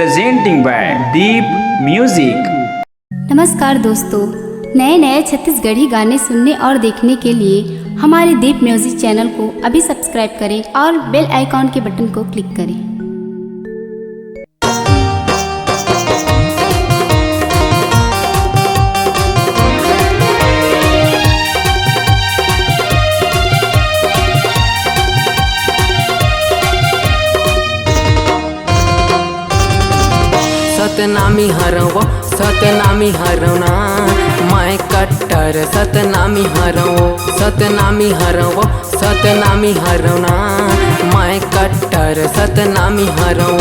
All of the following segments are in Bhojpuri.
presenting by Deep Music। नमस्कार दोस्तों, नए नए छत्तीसगढ़ी गाने सुनने और देखने के लिए हमारे दीप म्यूजिक चैनल को अभी सब्सक्राइब करें और बेल आइकॉन के बटन को क्लिक करें। सतनामी हरव सतनामी हरवना मैं कट्टर सतनामी हरव सतनामी हरव सतनामी हरवना मैं कट्टर सतनामी हरव।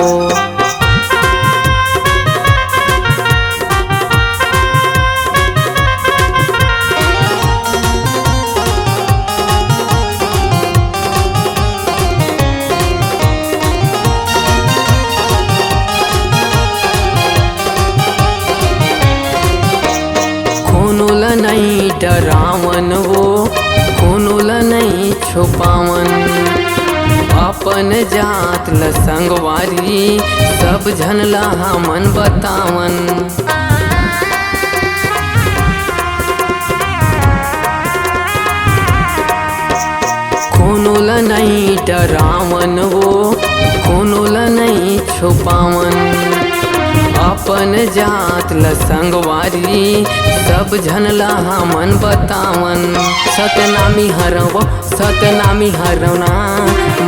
खूनुल नहीं डरावन वो खूनुल नहीं छुपावन अपन जात ल संगवारी सब झन ला हमन बतावन। खूनुल नहीं डरावन वो खूनुल नहीं छुपावन अपन जात ल संगवारी सब झन ला हमन बतावन। सतनामी हरव सतनामी हरवना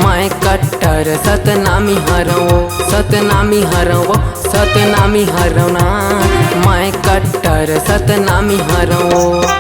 मैं कट्टर सतनामी हरव सतनामी हरव सतनामी हरवना मैं कट्टर सतनामी हरव।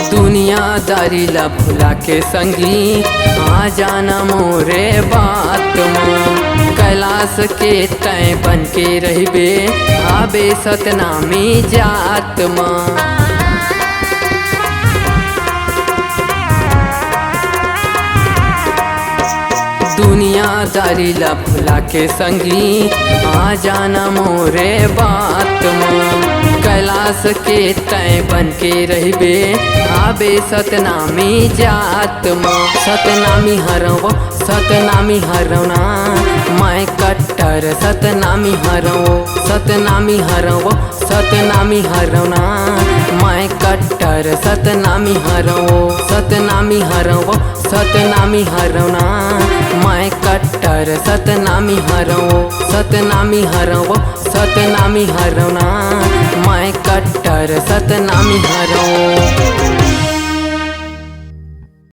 दुनियादारी ला भुला के संगी आ जाना मोरे बात माँ कैलाश के तय बन के रहिबे आबे सतनामी जात माँ। दुनियादारी ला भुला के संगी आ जाना मोरे बात माँ कैलाश के तय बन के रहिबे आबे सतनामी जात माँ। सतनामी हरव सतनामी हरवना मैं कट्टर सतनामी हरव सतनामी हरव सतनामी हरवना मैं कट्टर सतनामी हरव सतनामी हरव सतनामी हरवना मैं कट्टर सतनामी हरव सतनामी हरव सतनामी हरवना मैं कट्टर सतनामी हरव।